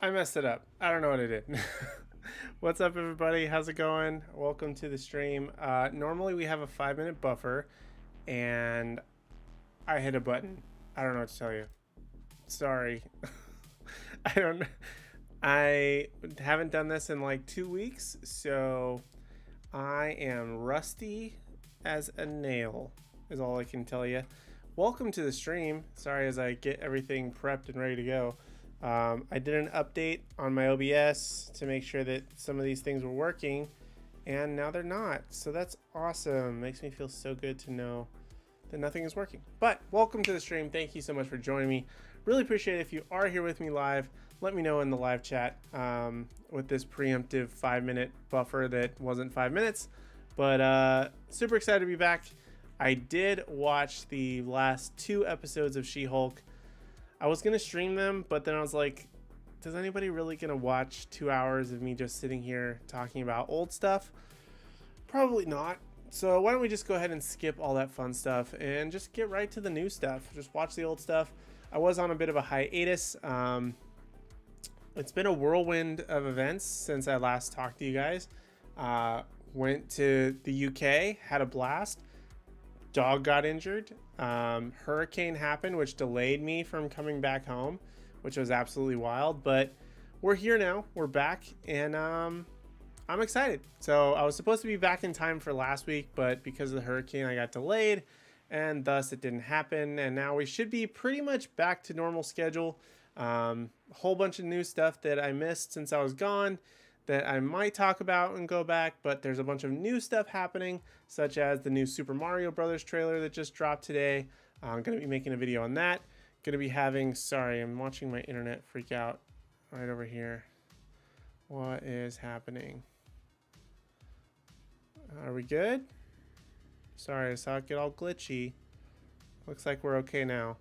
I messed it up. I don't know what I did. What's up, everybody? How's it going? Welcome to the stream. Normally, we have a 5-minute buffer, and I hit a button. I don't know what to tell you. Sorry. I don't. I haven't done this in like 2 weeks, so I am rusty as a nail. Is all I can tell you. Welcome to the stream. Sorry, as I get everything prepped and ready to go. I did an update on my OBS to make sure that some of these things were working, and now they're not. So that's awesome. Makes me feel so good to know that nothing is working. But welcome to the stream. Thank you so much for joining me. Really appreciate it. If you are here with me live, let me know in the live chat with this preemptive 5-minute buffer that wasn't 5 minutes. But super excited to be back. I did watch the last 2 episodes of She-Hulk. I was going to stream them, but then I was like, does anybody really going to watch 2 hours of me just sitting here talking about old stuff? Probably not. So why don't we just go ahead and skip all that fun stuff and just get right to the new stuff. Just watch the old stuff. I was on a bit of a hiatus. It's been a whirlwind of events since I last talked to you guys. Went to the UK, had a blast. Dog got injured. Hurricane happened, which delayed me from coming back home, which was absolutely wild. But we're here now. We're back, and I'm excited. So I was supposed to be back in time for last week, but because of the hurricane, I got delayed, and thus it didn't happen. And now we should be pretty much back to normal schedule. A whole bunch of new stuff that I missed since I was gone that I might talk about and go back, but there's a bunch of new stuff happening, such as the new Super Mario Brothers trailer that just dropped today. I'm going to be making a video on that. Going to be having, sorry, I'm watching my internet freak out right over here. What is happening? Are we good? Sorry, I saw it get all glitchy. Looks like we're okay now,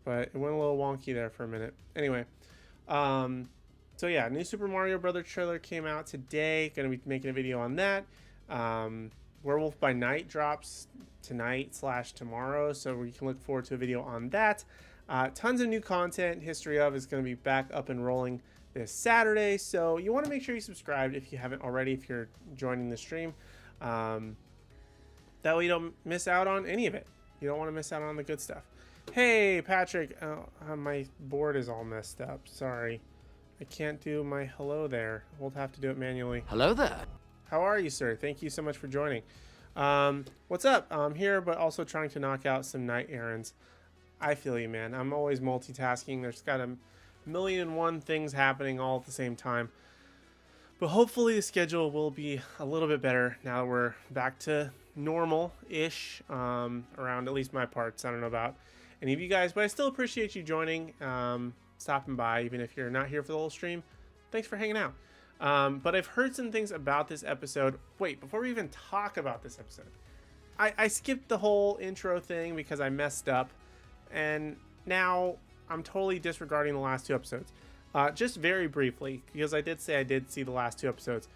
but it went a little wonky there for a minute. Anyway, so yeah, new Super Mario Brothers trailer came out today. Gonna be making a video on that. Werewolf by Night drops tonight / tomorrow, so we can look forward to a video on that. Tons of new content. History of is gonna be back up and rolling this Saturday, so you want to make sure you subscribe if you haven't already, if you're joining the stream. That way you don't miss out on any of it. You don't want to miss out on the good stuff. Hey, Patrick, my board is all messed up. Sorry. I can't do my hello there. We'll have to do it manually. Hello there. How are you, sir? Thank you so much for joining. What's up? I'm here, but also trying to knock out some night errands. I feel you, man. I'm always multitasking. There's got a million and one things happening all at the same time. But hopefully the schedule will be a little bit better now that we're back to normal-ish around at least my parts. I don't know about any of you guys, but I still appreciate you joining. Stopping by, even if you're not here for the whole stream. Thanks for hanging out. But I've heard some things about this episode. Wait, before we even talk about this episode, I skipped the whole intro thing because I messed up, and now I'm totally disregarding the last 2 episodes. Just very briefly, because I did say I did see the last 2 episodes.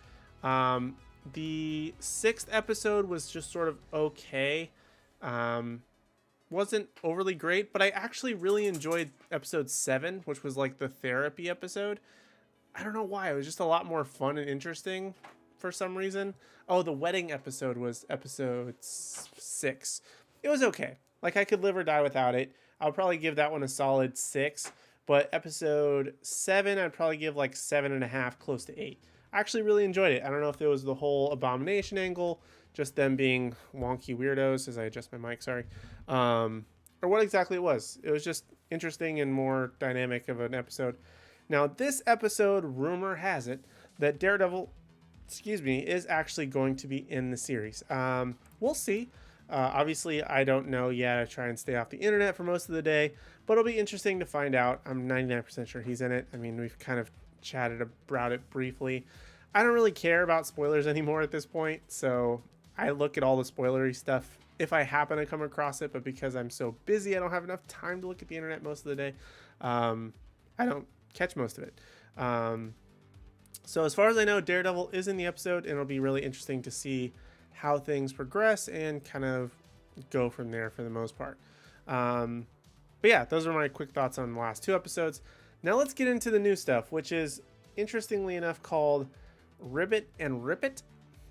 The 6th episode was just sort of okay. Wasn't overly great, but I actually really enjoyed episode 7, which was like the therapy episode. I don't know why. It was just a lot more fun and interesting for some reason. Oh, the wedding episode was episode 6. It was okay. Like, I could live or die without it. I'll probably give that one a solid 6, but episode 7 I'd probably give like 7.5, close to 8. I actually really enjoyed it. I don't know if it was the whole abomination angle, just them being wonky weirdos, as I adjust my mic, sorry, or what exactly it was. It was just interesting and more dynamic of an episode. Now, this episode, rumor has it that Daredevil, is actually going to be in the series. We'll see. Obviously, I don't know yet. I try and stay off the internet for most of the day, but it'll be interesting to find out. I'm 99% sure he's in it. I mean, we've kind of chatted about it briefly. I don't really care about spoilers anymore at this point, so I look at all the spoilery stuff if I happen to come across it, but because I'm so busy, I don't have enough time to look at the internet most of the day. I don't catch most of it. So as far as I know, Daredevil is in the episode, and it'll be really interesting to see how things progress and kind of go from there for the most part. But yeah, those are my quick thoughts on the last 2 episodes. Now let's get into the new stuff, which is interestingly enough called Ribbit and Rippet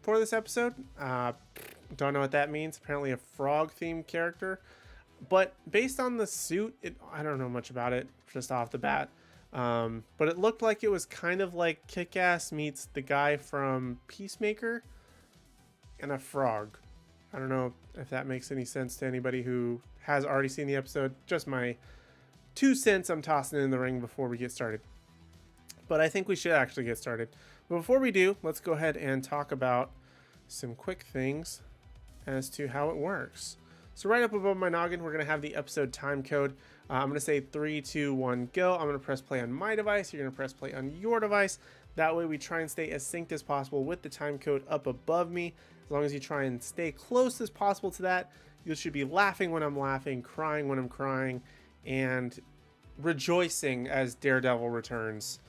for this episode. Don't know what that means. Apparently a frog themed character. But based on the suit, I don't know much about it just off the bat. But it looked like it was kind of like Kick-Ass meets the guy from Peacemaker and a frog. I don't know if that makes any sense to anybody who has already seen the episode. Just my 2 cents I'm tossing in the ring before we get started. But I think we should actually get started. But before we do, let's go ahead and talk about some quick things as to how it works. So right up above my noggin, we're going to have the episode time code. I'm going to say 3, 2, 1, go. I'm going to press play on my device. You're going to press play on your device. That way we try and stay as synced as possible with the time code up above me. As long as you try and stay close as possible to that, you should be laughing when I'm laughing, crying when I'm crying, and rejoicing as Daredevil returns.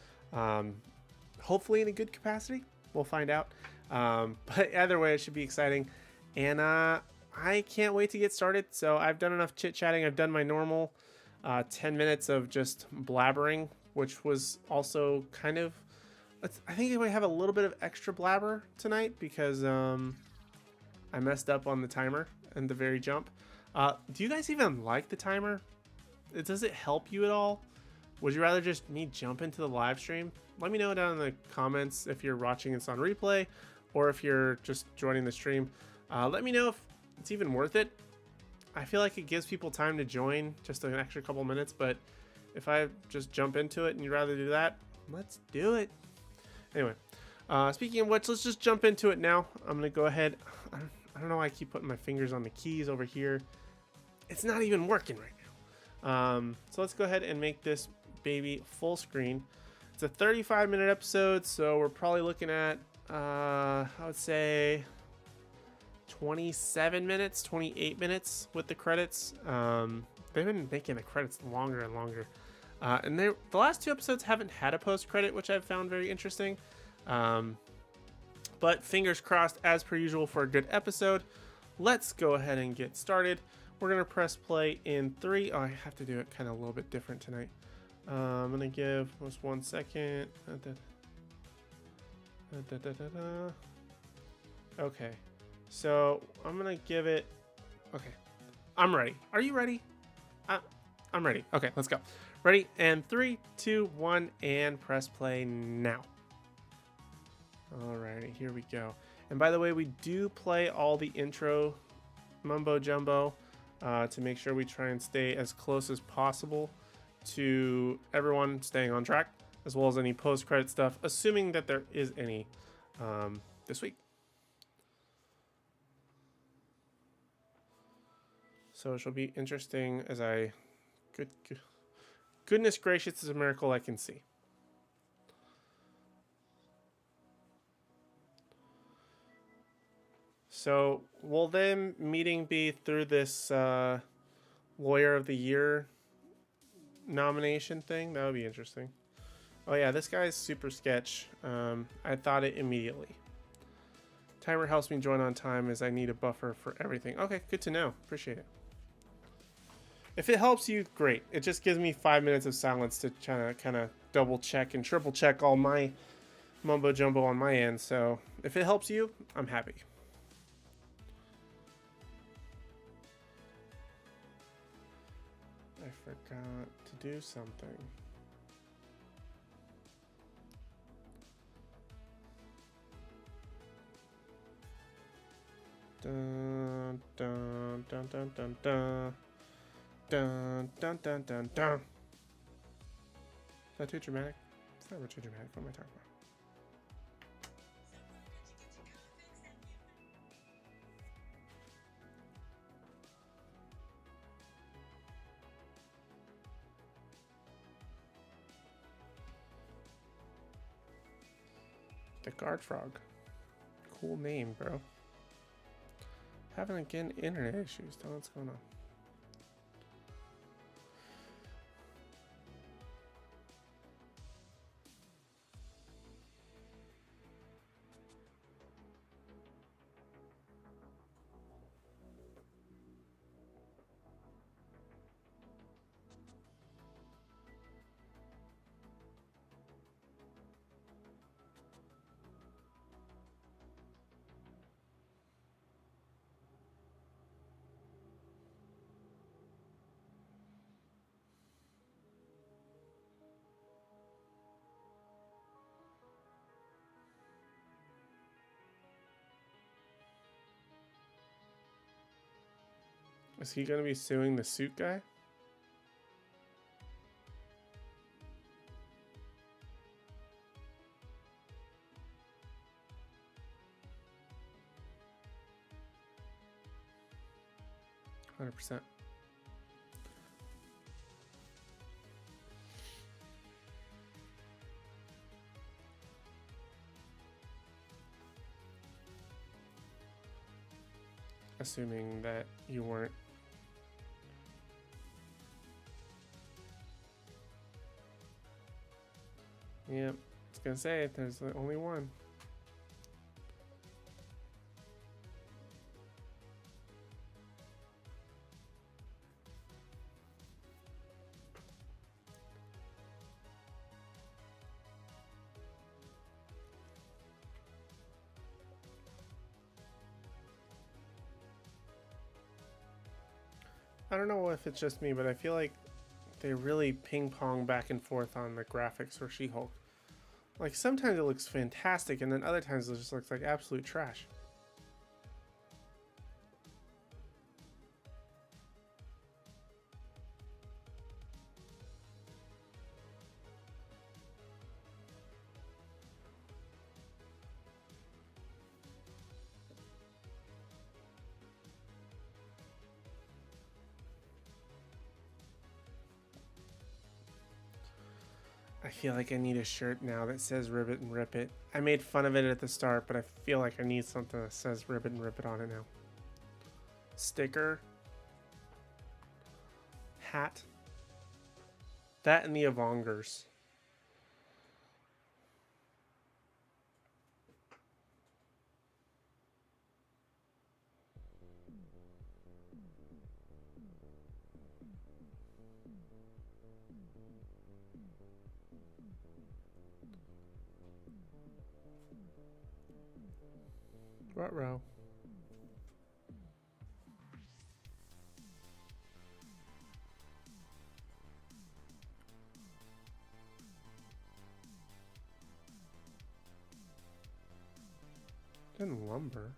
Hopefully in a good capacity. We'll find out. But either way, it should be exciting. And I can't wait to get started. So I've done enough chit-chatting. I've done my normal 10 minutes of just blabbering, which was also kind of... I think we have a little bit of extra blabber tonight because I messed up on the timer and the very jump. Do you guys even like the timer? Does it help you at all? Would you rather just me jump into the live stream? Let me know down in the comments if you're watching this on replay or if you're just joining the stream. Let me know if it's even worth it. I feel like it gives people time to join just an extra couple minutes, but if I just jump into it and you'd rather do that, let's do it. Anyway, speaking of which, let's just jump into it now. I'm going to go ahead. I don't know why I keep putting my fingers on the keys over here. It's not even working right now. So let's go ahead and make this baby full screen. It's a 35-minute episode, so we're probably looking at, I would say 27 minutes, 28 minutes with the credits. They've been making the credits longer and longer. And the last 2 episodes haven't had a post-credit, which I've found very interesting. But fingers crossed, as per usual, for a good episode. Let's go ahead and get started. We're going to press play in 3. Oh, I have to do it kind of a little bit different tonight. I'm going to give just 1 second. Okay. So I'm going to give it... Okay. I'm ready. Are you ready? I'm ready. Okay, let's go. Ready? And 3, 2, 1, and press play now. Alrighty, here we go. And by the way, we do play all the intro mumbo jumbo to make sure we try and stay as close as possible to everyone staying on track, as well as any post-credit stuff, assuming that there is any this week. So it shall be interesting as I... Goodness gracious, it's a miracle I can see. So will the meeting be through this Lawyer of the Year nomination thing? That would be interesting. Oh yeah, this guy's super sketch. I thought it immediately. Timer helps me join on time as I need a buffer for everything. Okay, good to know. Appreciate it. If it helps you, great. It just gives me 5 minutes of silence to kind of double check and triple check all my mumbo jumbo on my end. So if it helps you, I'm happy. I forgot to do something. Dun dun dun dun dun dun. Dun dun dun dun dun. Is that too dramatic? It's never too dramatic. What am I talking about? The Guard Frog. Cool name, bro. Having again internet issues. Tell me what's going on. Is he going to be suing the suit guy? %. Assuming that you weren't. Yep, I was gonna say there's only one. I don't know if it's just me, but I feel like they really ping pong back and forth on the graphics for She-Hulk. Like sometimes it looks fantastic, and then other times it just looks like absolute trash. I feel like I need a shirt now that says Ribbit and Rip It. I made fun of it at the start, but I feel like I need something that says Ribbit and Rip It on it now. Sticker. Hat. That and the Avengers. What row? Didn't lumber.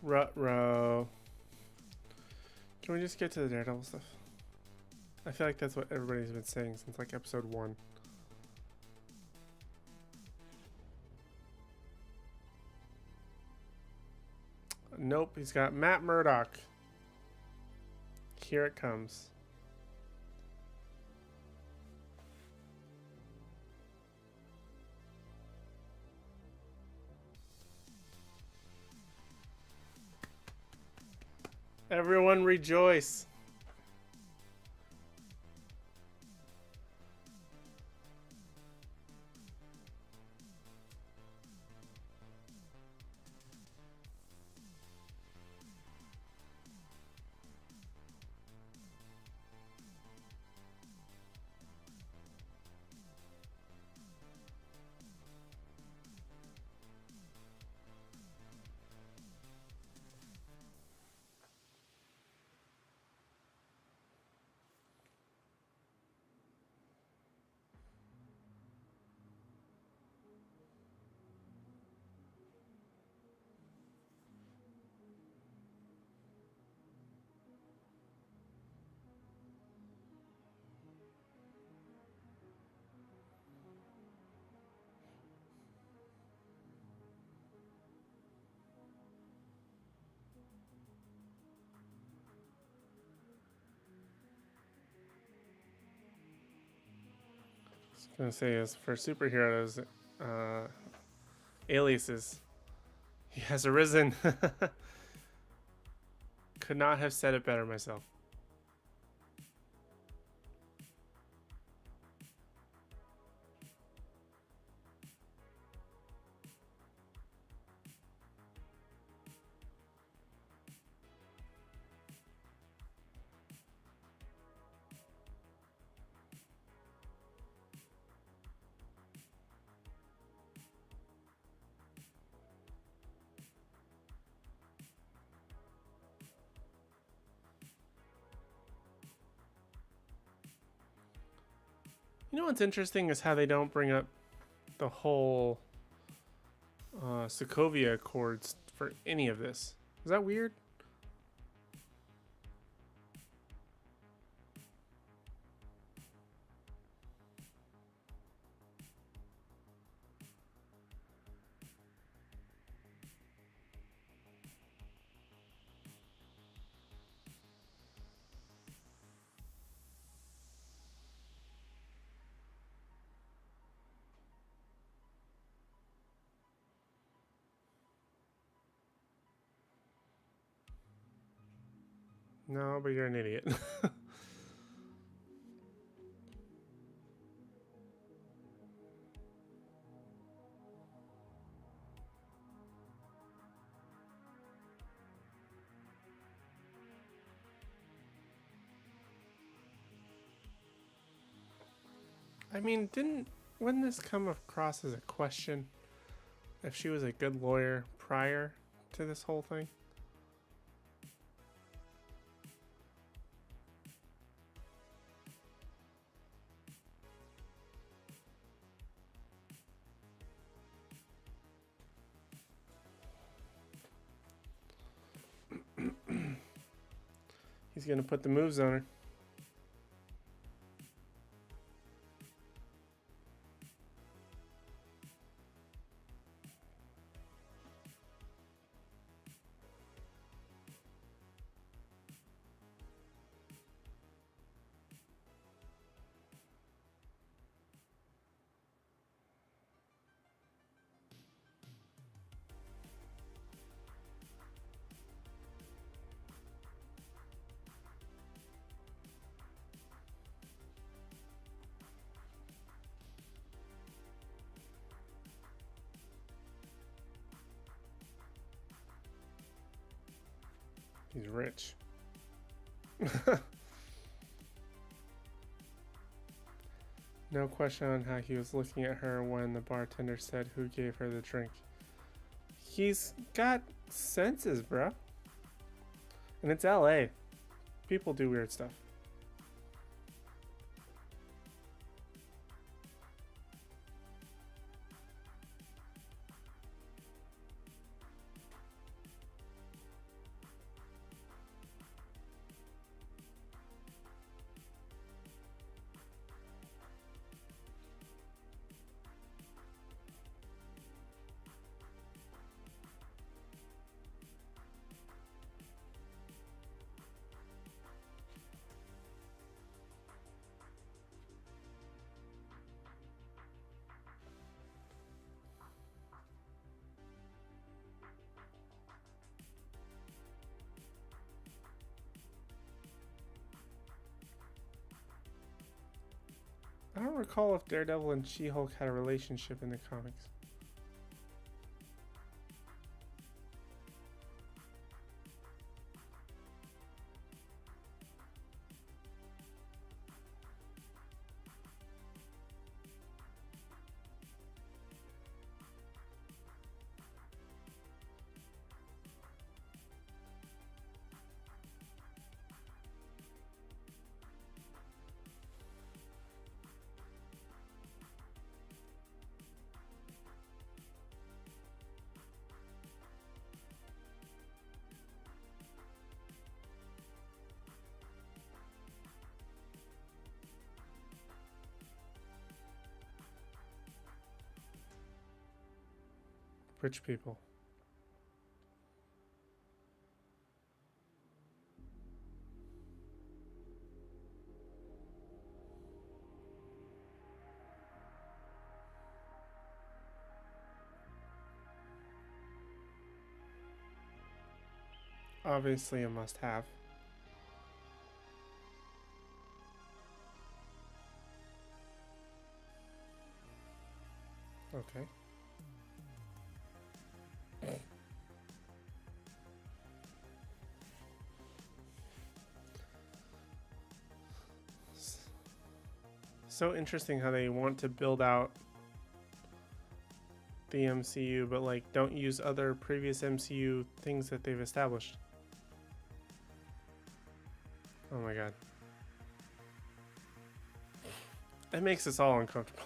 Ruh-roh. Can we just get to the Daredevil stuff? I feel like that's what everybody's been saying since like episode 1. Nope, he's got Matt Murdock. Here it comes. Everyone rejoice. I was gonna say is for superheroes, aliases. He has arisen. Could not have said it better myself. You know what's interesting is how they don't bring up the whole Sokovia Accords for any of this. Is that weird? No, but you're an idiot. I mean, wouldn't this come across as a question if she was a good lawyer prior to this whole thing? He's gonna put the moves on her. He's rich. No question on how he was looking at her when the bartender said who gave her the drink. He's got senses, bro. And it's LA. People do weird stuff. I don't recall if Daredevil and She-Hulk had a relationship in the comics. Rich people. Obviously a must-have. Okay. So interesting how they want to build out the MCU, but like don't use other previous MCU things that they've established. Oh my god. It makes us all uncomfortable.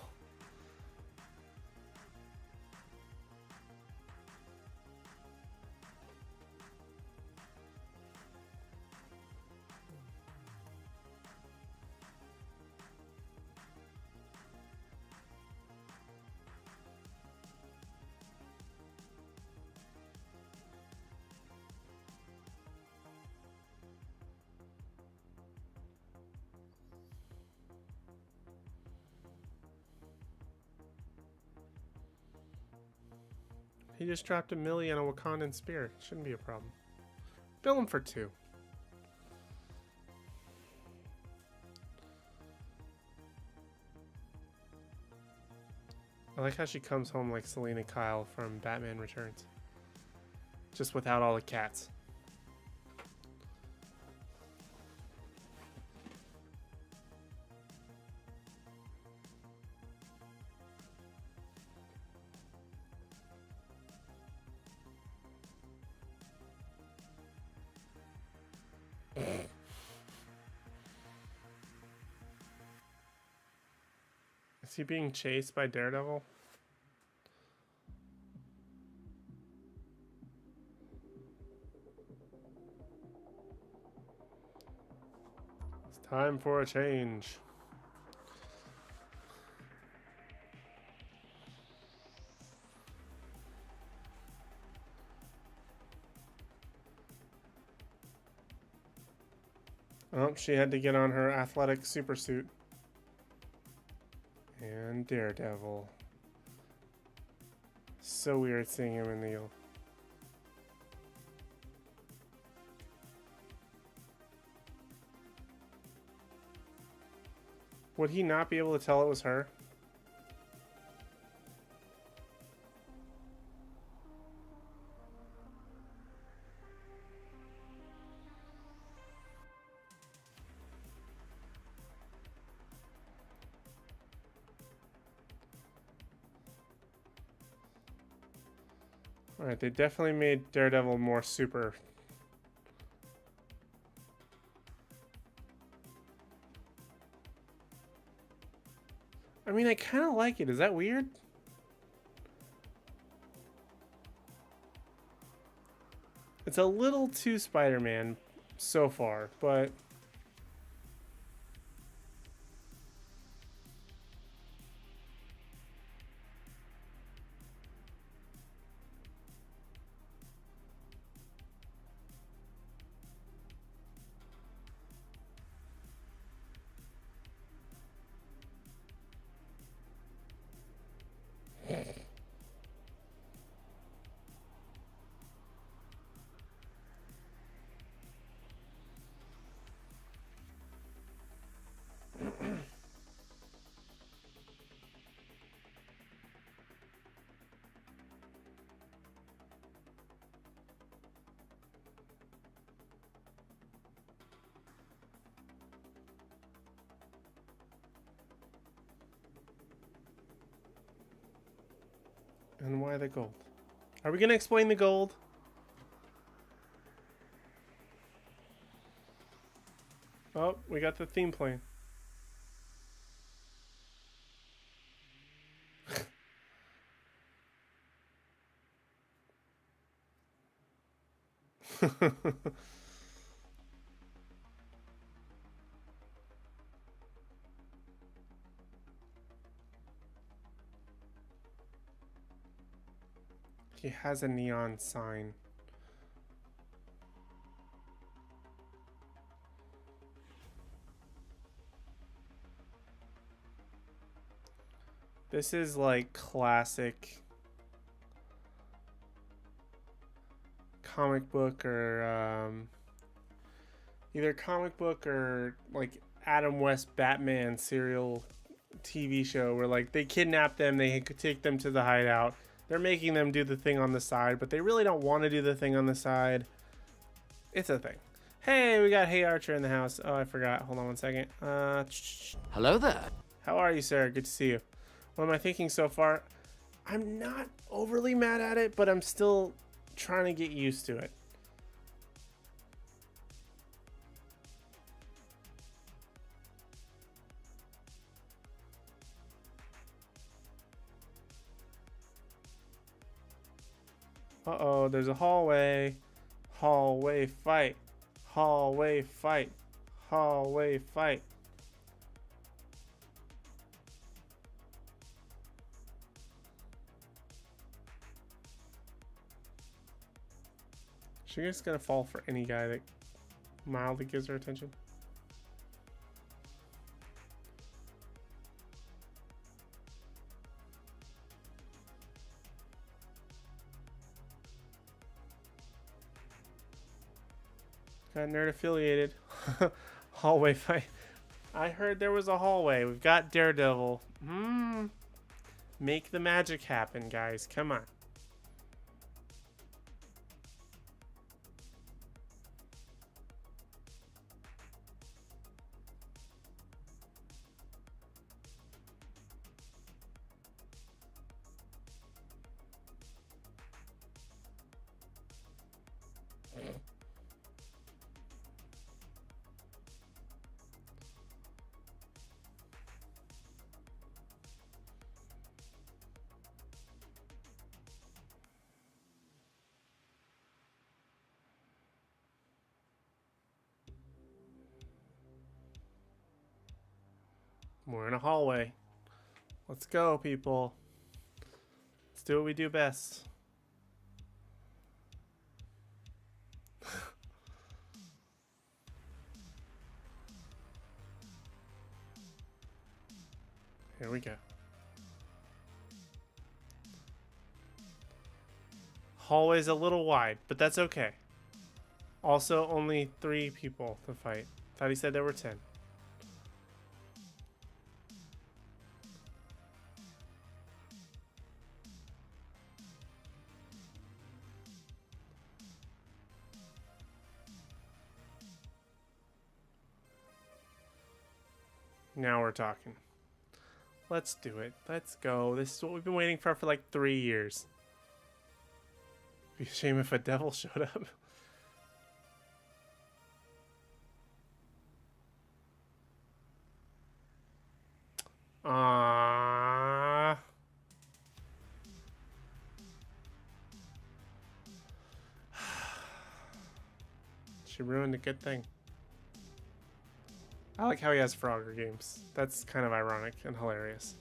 He just dropped $1 million on a Wakandan spear. Shouldn't be a problem. Bill him for 2. I like how she comes home like Selena Kyle from Batman Returns. Just without all the cats. Is he being chased by Daredevil? It's time for a change. Oh, she had to get on her athletic supersuit. And Daredevil. So weird seeing him in the... Would he not be able to tell it was her? Alright, they definitely made Daredevil more super. I mean, I kind of like it. Is that weird? It's a little too Spider-Man so far, but... And why the gold? Are we going to explain the gold? Oh, we got the theme playing. He has a neon sign. This is like classic comic book or either comic book or like Adam West Batman serial TV show where like they kidnap them, they could take them to the hideout. They're making them do the thing on the side, but they really don't want to do the thing on the side. It's a thing. Hey, we got Hey Archer in the house. Oh, I forgot. Hold on one second. Hello there. How are you, sir? Good to see you. What am I thinking so far? I'm not overly mad at it, but I'm still trying to get used to it. Uh-oh, there's a hallway. Hallway fight. Hallway fight. Hallway fight. She's just gonna fall for any guy that mildly gives her attention. Got nerd affiliated. Hallway fight. I heard there was a hallway. We've got Daredevil. Make the magic happen, guys. Come on. We're in a hallway. Let's go, people. Let's do what we do best. Here we go. Hallway's a little wide, but that's okay. Also, only 3 people to fight. Thought he said there were 10. Now we're talking. Let's do it. Let's go. This is what we've been waiting for like 3 years. Be a shame if a devil showed up. Ah. She ruined a good thing. I like how he has Frogger games. That's kind of ironic and hilarious.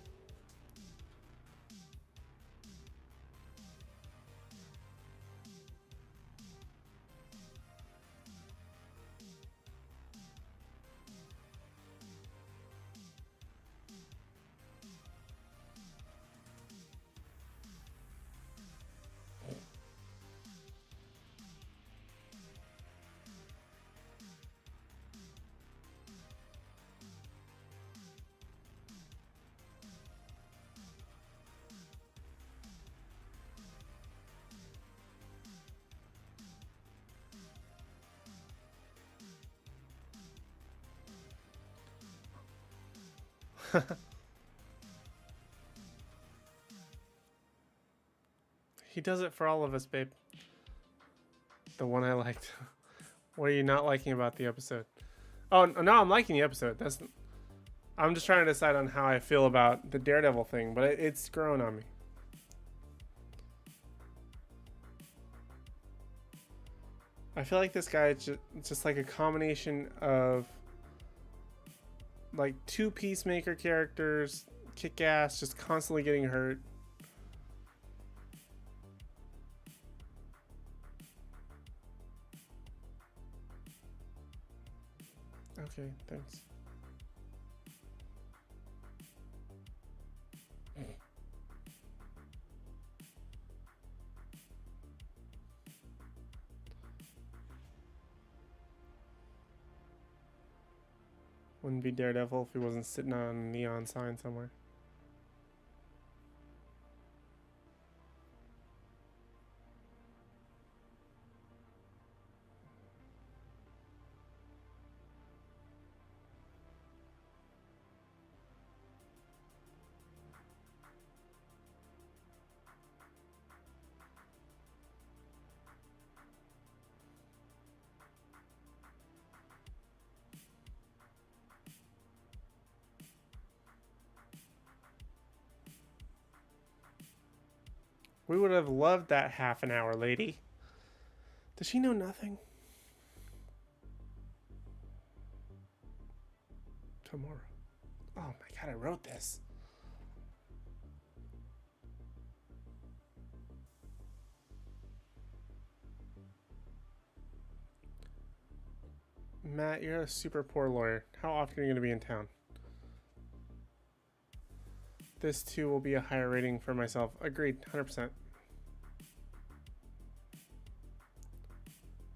He does it for all of us, babe. The one I liked. What are you not liking about the episode? Oh, no, I'm liking the episode. I'm just trying to decide on how I feel about the Daredevil thing, but it's grown on me. I feel like this guy is just like a combination of like 2 Peacemaker characters, kick ass, just constantly getting hurt. Okay, thanks. Wouldn't be Daredevil if he wasn't sitting on a neon sign somewhere. We would have loved that half an hour, lady. Does she know nothing? Tomorrow. Oh my god, I wrote this. Matt, you're a super poor lawyer. How often are you going to be in town? This too will be a higher rating for myself. Agreed, 100%.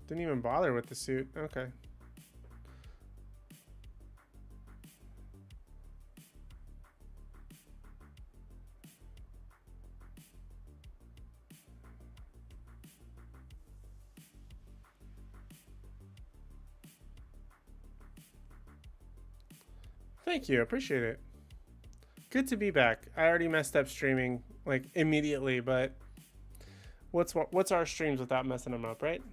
Didn't even bother with the suit. Okay. Thank you. Appreciate it. Good to be back. I already messed up streaming like immediately, but what's our streams without messing them up, right?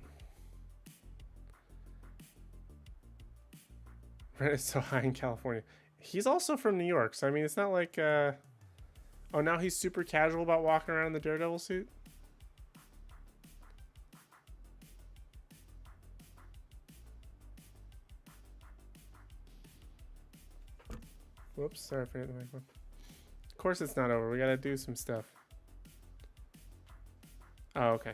Rent is so high in California. He's also from New York, so I mean, it's not like. Oh, now he's super casual about walking around in the Daredevil suit. Whoops, sorry for hitting the microphone. Of course it's not over. We gotta do some stuff. Oh, okay.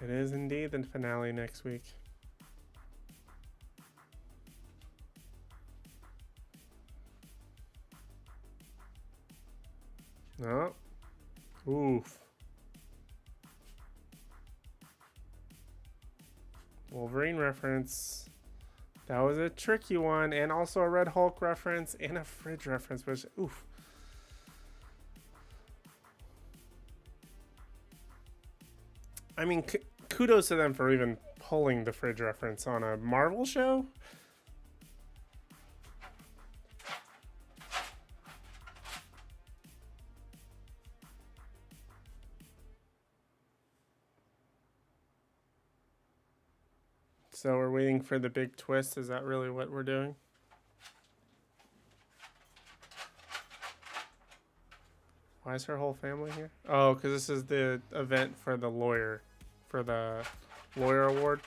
It is indeed the finale next week. Oh. Oof. Wolverine reference. That was a tricky one. And also a Red Hulk reference and a fridge reference, which, oof. I mean, kudos to them for even pulling the fridge reference on a Marvel show. So we're waiting for the big twist. Is that really what we're doing? Why is her whole family here? Oh, because this is the event for the lawyer award.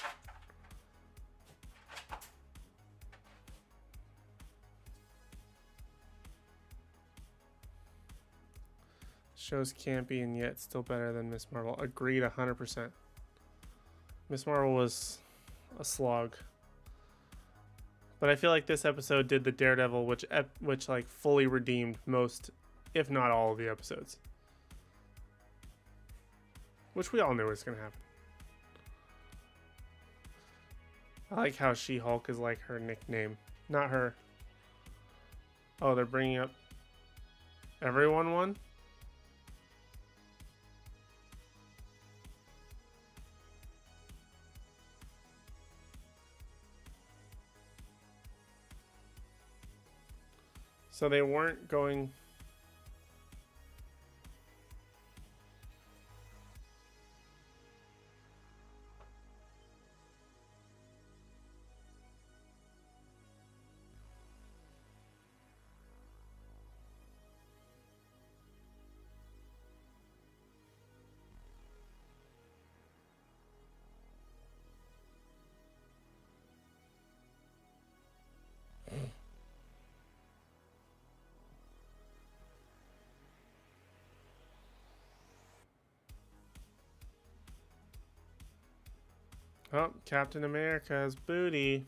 Show's campy and yet still better than Miss Marvel. Agreed 100%. Miss Marvel was a slog. But I feel like this episode did the Daredevil, which like fully redeemed most, if not all, of the episodes. Which we all knew was going to happen. I like how She-Hulk is like her nickname. Not her. Oh, they're bringing up everyone one? So they weren't going... Oh, Captain America's booty.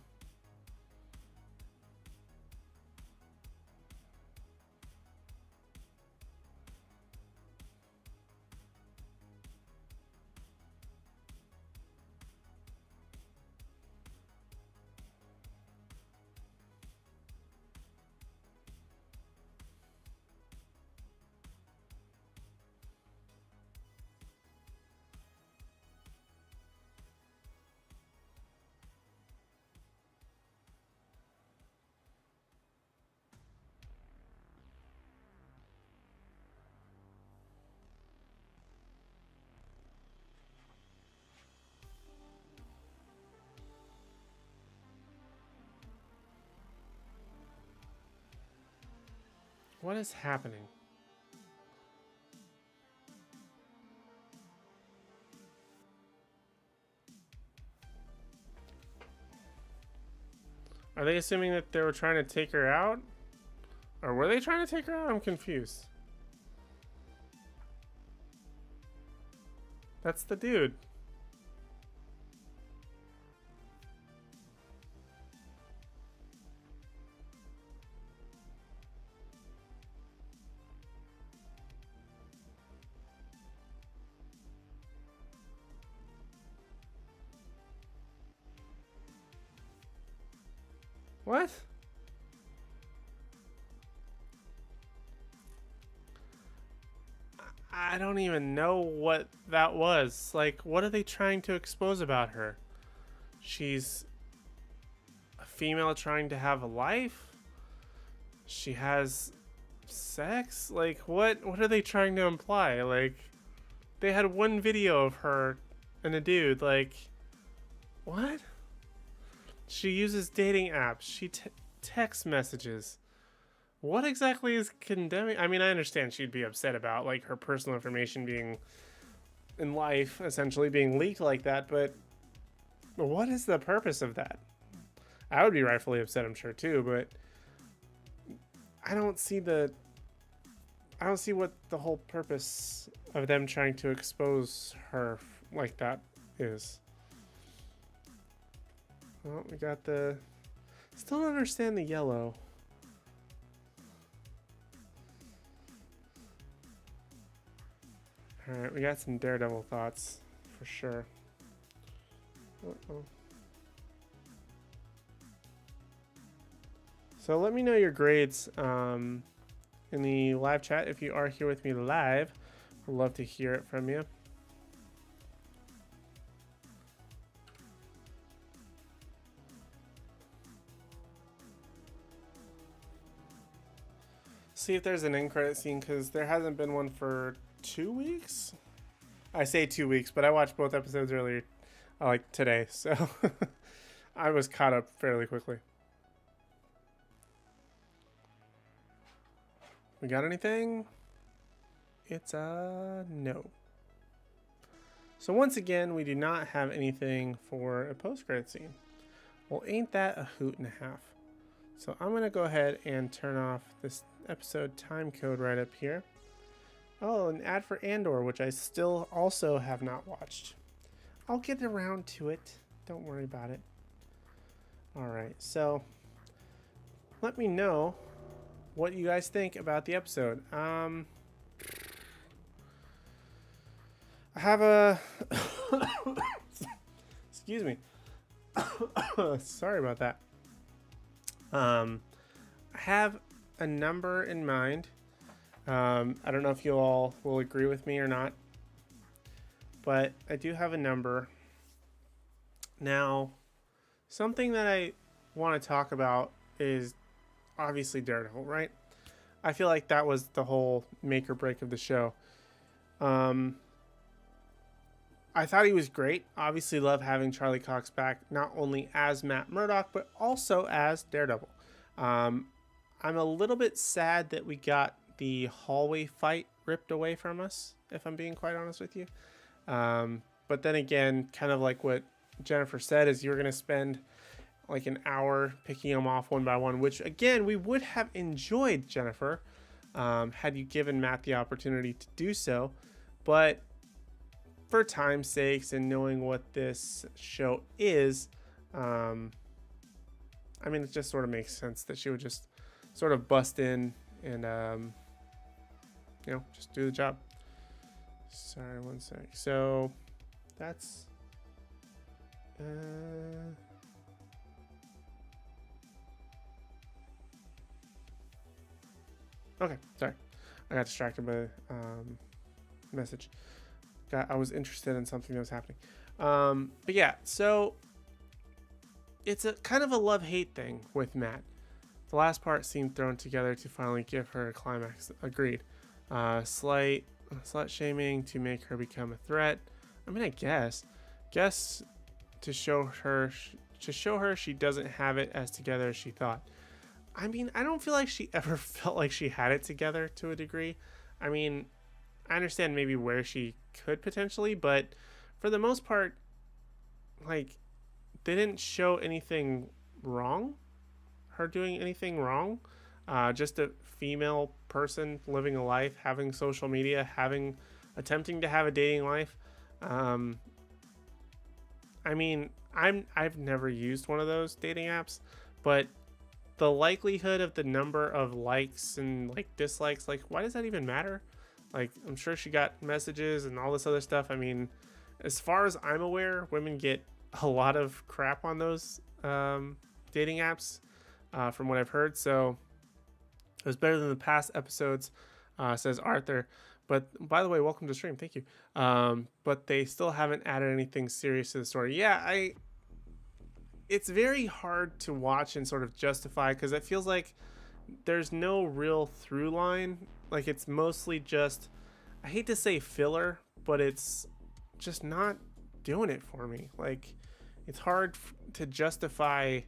What is happening? Are they assuming that they were trying to take her out? Or were they trying to take her out? I'm confused. That's the dude. What? I don't even know what that was. Like, what are they trying to expose about her? She's a female trying to have a life? She has sex? Like, what are they trying to imply? Like, they had one video of her and a dude. Like, what? She uses dating apps. She text messages. What exactly is condemning? I mean, I understand she'd be upset about like her personal information being in life essentially being leaked like that, but what is the purpose of that? I would be rightfully upset, I'm sure too, but I don't see what the whole purpose of them trying to expose her like that is. Well, we got the... Still don't understand the yellow. Alright, we got some Daredevil thoughts, for sure. Uh-oh. So let me know your grades in the live chat if you are here with me live. I'd love to hear it from you. See if there's an end credit scene, because there hasn't been one for 2 weeks. I say 2 weeks, but I watched both episodes earlier, like today, so I was caught up fairly quickly. We got anything? It's a no. So once again, we do not have anything for a post-credit scene. Well, ain't that a hoot and a half? So I'm going to go ahead and turn off this episode time code right up here. Oh, an ad for Andor, which I still also have not watched. I'll get around to it. Don't worry about it. Alright, so let me know what you guys think about the episode. I have a... Excuse me. Sorry about that. I have a number in mind. I don't know if you all will agree with me or not, but I do have a number. Now, something that I want to talk about is obviously Daredevil, right? I feel like that was the whole make or break of the show. I thought he was great. Obviously love having Charlie Cox back, not only as Matt Murdock, but also as Daredevil. I'm a little bit sad that we got the hallway fight ripped away from us, if I'm being quite honest with you. But then again, kind of like what Jennifer said, is you're going to spend like an hour picking them off one by one, which again, we would have enjoyed, Jennifer, had you given Matt the opportunity to do so. But for time's sakes and knowing what this show is, I mean, it just sort of makes sense that she would just sort of bust in and, you know, just do the job. Sorry, one sec. So that's, okay, sorry. I got distracted by message. I was interested in something that was happening. But yeah, so it's a kind of a love-hate thing with Matt. The last part seemed thrown together to finally give her a climax. Agreed. Slut shaming to make her become a threat. I mean, I guess to show her she doesn't have it as together as she thought. I mean, I don't feel like she ever felt like she had it together to a degree. I mean, I understand maybe where she could potentially, but for the most part, like, they didn't show anything wrong, her doing anything wrong. Just a female person living a life, having social media, attempting to have a dating life. Um, I mean, I've never used one of those dating apps, but the likelihood of the number of likes and like dislikes, like why does that even matter? Like I'm sure she got messages and all this other stuff. I mean, as far as I'm aware, women get a lot of crap on those dating apps, from what I've heard. So it was better than the past episodes, says Arthur. But by the way, welcome to the stream. Thank you. But they still haven't added anything serious to the story. Yeah, it's very hard to watch and sort of justify because it feels like there's no real through line. Like it's mostly just, I hate to say filler, but it's just not doing it for me. Like it's hard to justify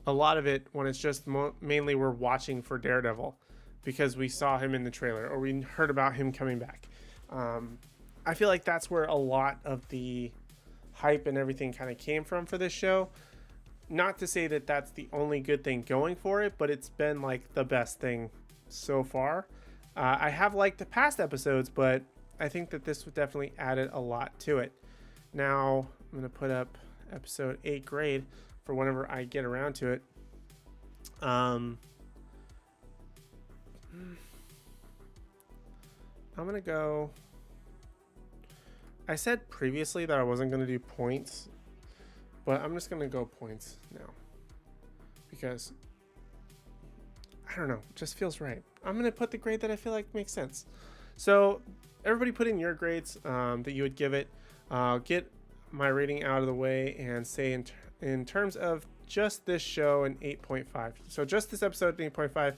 a lot of it when it's just mainly we're watching for Daredevil because we saw him in the trailer or we heard about him coming back. I feel like that's where a lot of the hype and everything kind of came from for this show. Not to say that that's the only good thing going for it, but it's been like the best thing so far. I have liked the past episodes, but I think that this would definitely added a lot to it. Now I'm going to put up episode 8 grade for whenever I get around to it. I'm going to go. I said previously that I wasn't going to do points, but I'm just going to go points now because I don't know, it just feels right. I'm going to put the grade that I feel like makes sense. So everybody put in your grades that you would give it. Get my rating out of the way and say in terms of just this show an 8.5. So just this episode, 8.5.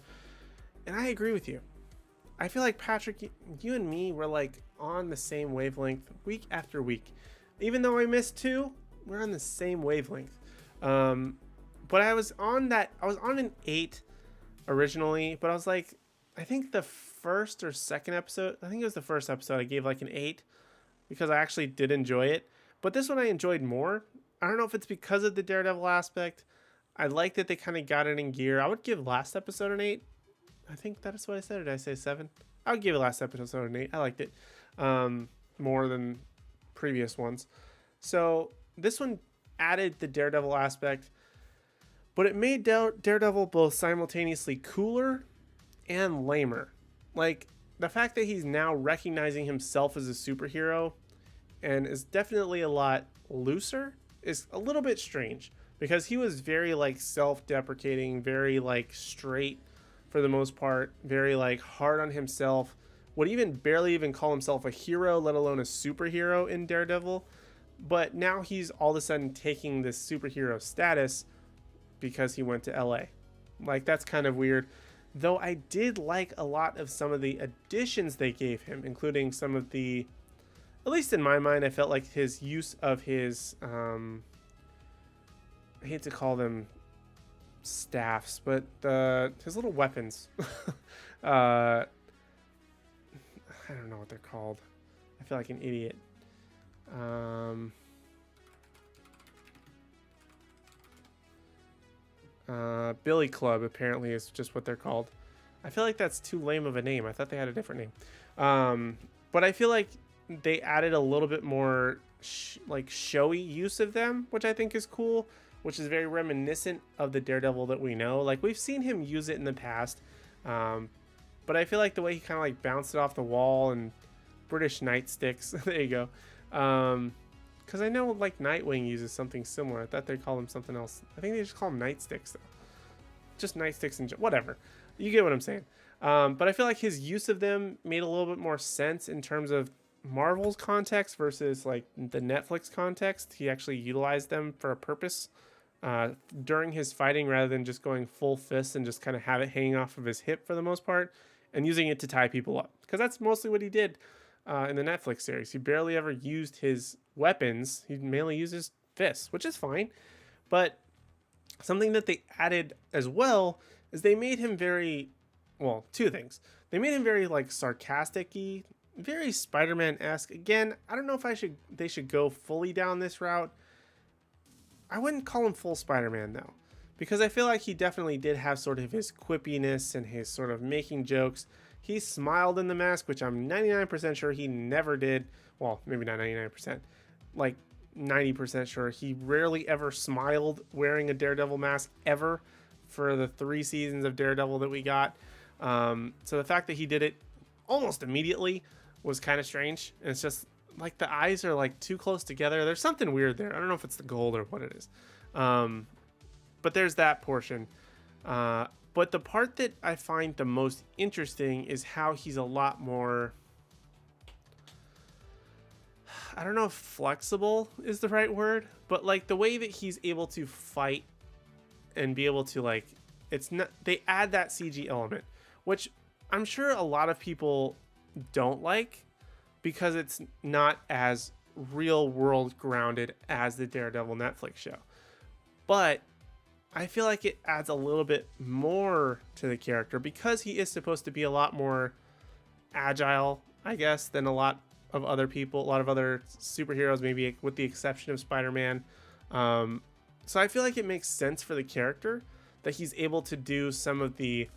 And I agree with you. I feel like Patrick, you and me were like on the same wavelength week after week. Even though I missed 2, we're on the same wavelength. But I was on an 8 originally, but I was like, I think the first or second episode, I think it was the first episode, I gave like an 8 because I actually did enjoy it. But this one I enjoyed more. I don't know if it's because of the Daredevil aspect. I like that they kind of got it in gear. I would give last episode an 8. I think that's what I said. Or did I say 7? I would give it last episode an 8. I liked it more than previous ones. So this one added the Daredevil aspect, but it made Daredevil both simultaneously cooler and lamer. Like the fact that he's now recognizing himself as a superhero and is definitely a lot looser is a little bit strange because he was very like self-deprecating, very like straight for the most part, very like hard on himself, would even barely even call himself a hero, let alone a superhero in Daredevil. But now he's all of a sudden taking this superhero status because he went to LA. Like that's kind of weird. Though I did like a lot of some of the additions they gave him, including some of the, at least in my mind, I felt like his use of his, I hate to call them staffs, but his little weapons. I don't know what they're called. I feel like an idiot. Billy Club apparently is just what they're called. I feel like that's too lame of a name. I thought they had a different name. But I feel like they added a little bit more like showy use of them, which I think is cool, which is very reminiscent of the Daredevil that we know. Like we've seen him use it in the past. But I feel like the way he kind of like bounced it off the wall and British nightsticks. There you go. Because I know like Nightwing uses something similar. I thought they call him something else. I think they just call them nightsticks though. Just nightsticks and whatever. You get what I'm saying. But I feel like his use of them made a little bit more sense in terms of Marvel's context versus like the Netflix context. He actually utilized them for a purpose during his fighting rather than just going full fist and just kind of have it hanging off of his hip for the most part and using it to tie people up. Because that's mostly what he did in the Netflix series. He barely ever used his weapons. He mainly used his fists, which is fine. But Something that they added as well is they made him very, well, two things. They made him very like sarcastic-y, very Spider-Man-esque. Again, I don't know if they should go fully down this route. I wouldn't call him full Spider-Man though, because I feel like he definitely did have sort of his quippiness and his sort of making jokes. He smiled in the mask, which I'm 99% sure he never did. Well, maybe not 99%, like 90% sure he rarely ever smiled wearing a Daredevil mask ever for the 3 seasons of Daredevil that we got. So the fact that he did it almost immediately was kind of strange. And it's just like the eyes are like too close together. There's something weird there. I don't know if it's the gold or what it is. But there's that portion. But the part that I find the most interesting is how he's a lot more, I don't know if flexible is the right word, but like the way that he's able to fight and be able to like, it's not, they add that CG element, which I'm sure a lot of people don't like because it's not as real world grounded as the Daredevil Netflix show. But I feel like it adds a little bit more to the character because he is supposed to be a lot more agile, I guess, than a lot of other people, a lot of other superheroes, maybe with the exception of Spider-Man. So I feel like it makes sense for the character that he's able to do some of the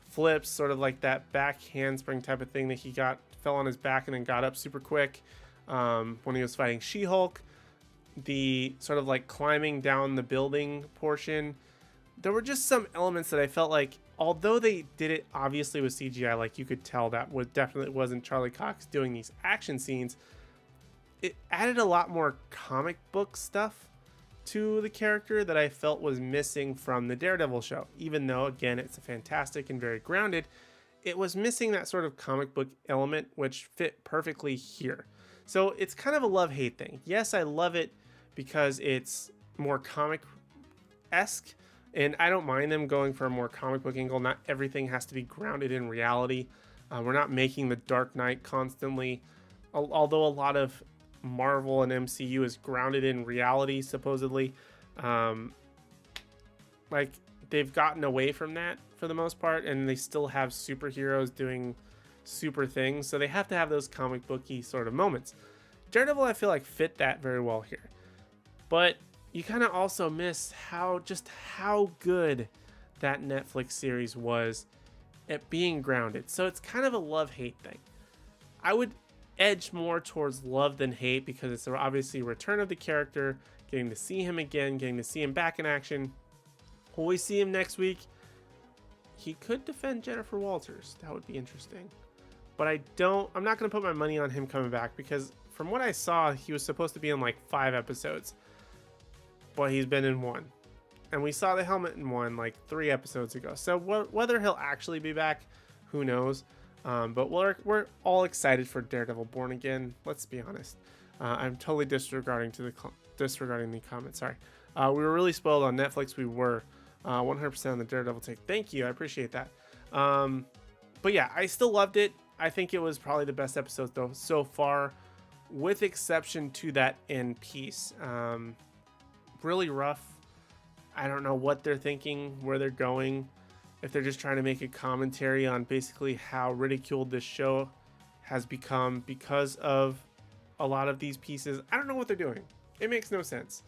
flips, sort of like that back handspring type of thing that he fell on his back and then got up super quick when he was fighting She-Hulk. The sort of like climbing down the building portion. There were just some elements that I felt like, although they did it obviously with CGI, like you could tell that definitely wasn't Charlie Cox doing these action scenes. It added a lot more comic book stuff to the character that I felt was missing from the Daredevil show. Even though, again, it's a fantastic and very grounded, it was missing that sort of comic book element, which fit perfectly here. So it's kind of a love-hate thing. Yes, I love it because it's more comic-esque, and I don't mind them going for a more comic book angle. Not everything has to be grounded in reality. We're not making the Dark Knight constantly, although a lot of Marvel and MCU is grounded in reality, supposedly. Like, they've gotten away from that for the most part, and they still have superheroes doing super things, so they have to have those comic booky sort of moments. Daredevil, I feel like, fit that very well here. But you kind of also miss how good that Netflix series was at being grounded. So it's kind of a love-hate thing. I would edge more towards love than hate because it's obviously a return of the character, getting to see him again, getting to see him back in action. Will we see him next week? He could defend Jennifer Walters. That would be interesting. But I'm not going to put my money on him coming back because from what I saw, he was supposed to be in like 5 episodes. But he's been in 1. And we saw the helmet in 1 like 3 episodes ago. So whether he'll actually be back, who knows? But we're all excited for Daredevil Born Again. Let's be honest. I'm totally disregarding the comments. Sorry. We were really spoiled on Netflix. We were 100% on the Daredevil take. Thank you. I appreciate that. But yeah, I still loved it. I think it was probably the best episode though so far, with exception to that end piece. Really rough. I don't know what they're thinking, where they're going. If they're just trying to make a commentary on basically how ridiculed this show has become because of a lot of these pieces. I don't know what they're doing. It makes no sense.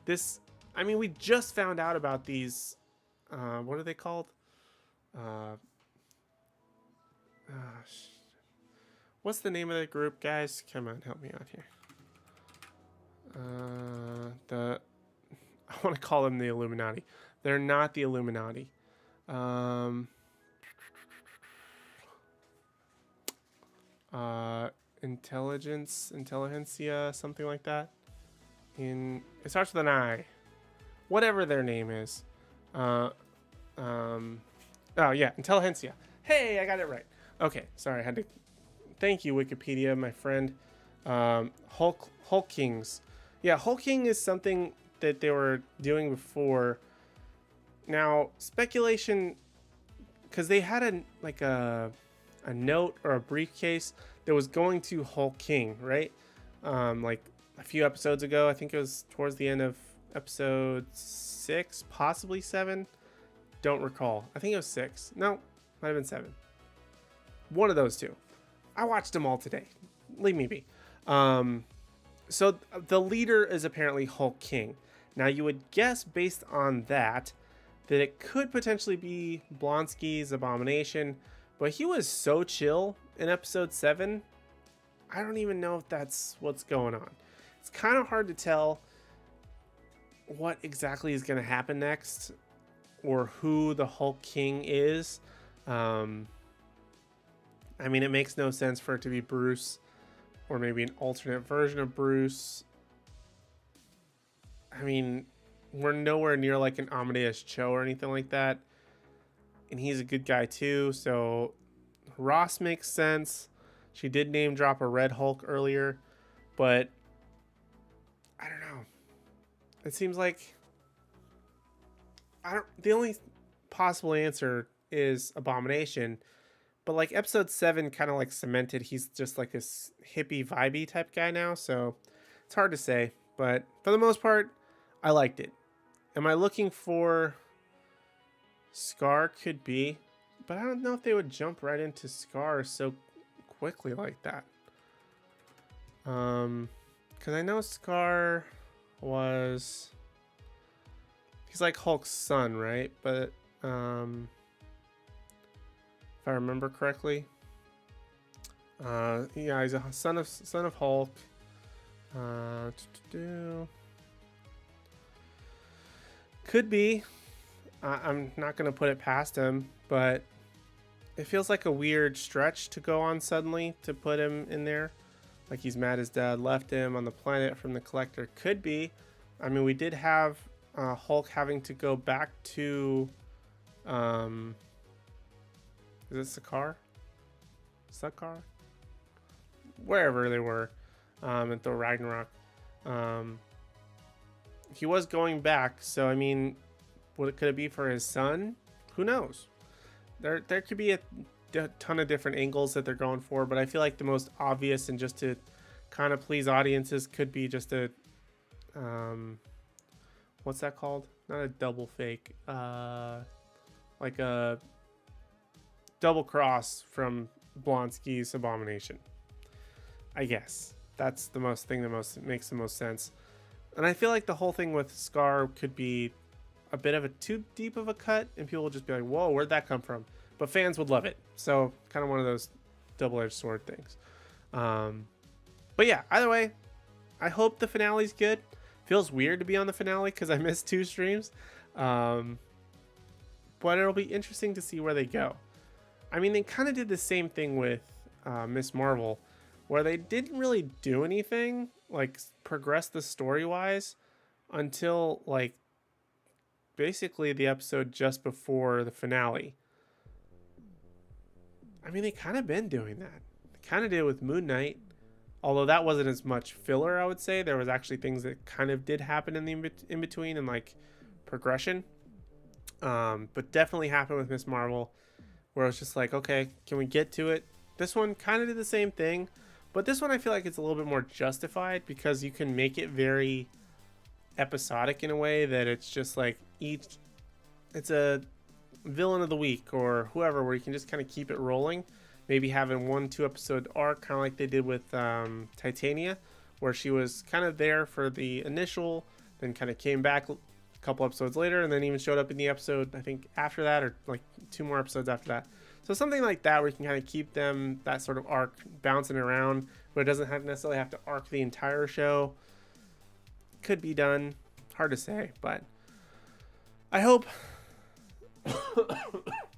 We just found out about these, what are they called? What's the name of the group, guys? Come on, help me out here. I want to call them the Illuminati. They're not the Illuminati. Intelligentsia, something like that. It starts with an I. Whatever their name is. Oh yeah, Intelligentsia. Hey, I got it right. Okay, sorry, I had to. Thank you, Wikipedia, my friend. Hulkings. Yeah, hulking is something that they were doing before. Now, speculation, because they had a note or a briefcase that was going to Hulk King, right? Like a few episodes ago, I think it was towards the end of episode 6, possibly 7. Don't recall. I think it was 6. No, might have been 7. One of those two. I watched them all today. Leave me be. So the leader is apparently Hulk King. Now you would guess based on that it could potentially be Blonsky's Abomination, but he was so chill in episode 7. I don't even know if that's what's going on. It's kind of hard to tell what exactly is going to happen next or who the Hulk King is. I mean, it makes no sense for it to be Bruce or maybe an alternate version of Bruce. I mean, we're nowhere near like an Amadeus Cho or anything like that. And he's a good guy too, so Ross makes sense. She did name drop a Red Hulk earlier, but I don't know. It seems like the only possible answer is Abomination. But like episode 7 kind of like cemented he's just like this hippie vibey type guy now, so it's hard to say. But for the most part, I liked it. Am I looking for Scar? Could be, but I don't know if they would jump right into Scar so quickly like that. Because I know Scar he's like Hulk's son, right? But if I remember correctly, yeah, he's a son of Hulk. Could be. I'm not gonna put it past him, but it feels like a weird stretch to go on suddenly to put him in there. Like he's mad his dad left him on the planet from the Collector. Could be. I mean, we did have Hulk having to go back to is it Sakaar? Wherever they were at the Ragnarok. He was going back, so I mean, could it be for his son? Who knows? There could be a ton of different angles that they're going for, but I feel like the most obvious and just to kind of please audiences could be just a what's that called? Not a double fake, like a double cross from Blonsky's Abomination. I guess that's the most makes the most sense. And I feel like the whole thing with Scar could be a bit of a too deep of a cut, and people will just be like, whoa, where'd that come from? But fans would love it. So kind of one of those double-edged sword things. But yeah, either way, I hope the finale's good. Feels weird to be on the finale because I missed 2 streams. But it'll be interesting to see where they go. I mean, they kind of did the same thing with Miss Marvel, where they didn't really do anything, like progress the story-wise, until like basically the episode just before the finale. I mean, they kind of been doing that. They kind of did with Moon Knight, although that wasn't as much filler, I would say. There was actually things that kind of did happen in the in between and like progression. But definitely happened with Miss Marvel, where it's just like, okay, can we get to it? This one kind of did the same thing, but this one I feel like it's a little bit more justified because you can make it very episodic in a way that it's just like it's a villain of the week or whoever, where you can just kind of keep it rolling. Maybe having 1-2 episode arc, kind of like they did with Titania, where she was kind of there for the initial, then kind of came back a couple episodes later, and then even showed up in the episode, I think, after that, or like 2 more episodes after that. So something like that, where you can kind of keep them, that sort of arc bouncing around, but it doesn't necessarily have to arc the entire show. Could be done. Hard to say, but I hope...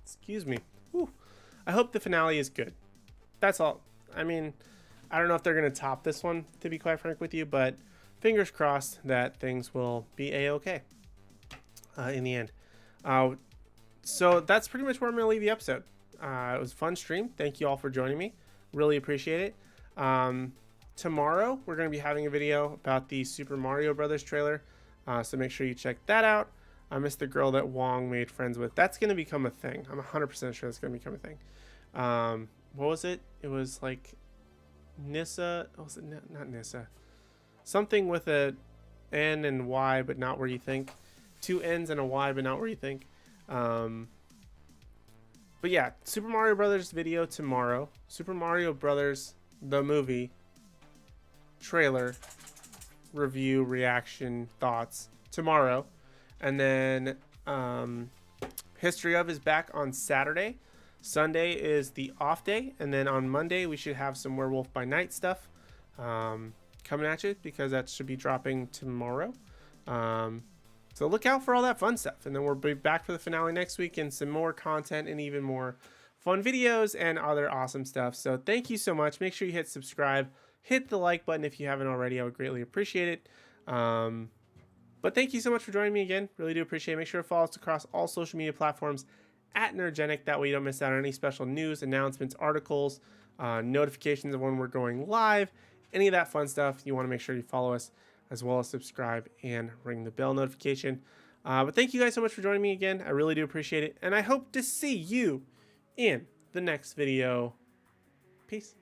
Excuse me. Whew. I hope the finale is good. That's all. I mean, I don't know if they're going to top this one, to be quite frank with you, but fingers crossed that things will be a-okay in the end. So that's pretty much where I'm going to leave the episode. It was a fun stream. Thank you all for joining me. Really appreciate it. Tomorrow, we're going to be having a video about the Super Mario Brothers trailer, so make sure you check that out. I missed the girl that Wong made friends with. That's going to become a thing. I'm 100% sure it's going to become a thing. What was it? It was like Nissa. Oh, was it not Nissa? Something with a N and Y, but not where you think. 2 N's and a Y, but not where you think. But yeah, Super Mario Brothers video tomorrow. Super Mario Brothers, the movie, trailer, review, reaction, thoughts tomorrow. And then History of is back on Saturday. Sunday is the off day. And then on Monday, we should have some Werewolf by Night stuff coming at you, because that should be dropping tomorrow. So look out for all that fun stuff. And then we'll be back for the finale next week and some more content and even more fun videos and other awesome stuff. So thank you so much. Make sure you hit subscribe. Hit the like button if you haven't already. I would greatly appreciate it. But thank you so much for joining me again. Really do appreciate it. Make sure to follow us across all social media platforms at Nerdgenic. That way you don't miss out on any special news, announcements, articles, notifications of when we're going live, any of that fun stuff. You want to make sure you follow us, as well as subscribe and ring the bell notification. But thank you guys so much for joining me again. I really do appreciate it. And I hope to see you in the next video. Peace.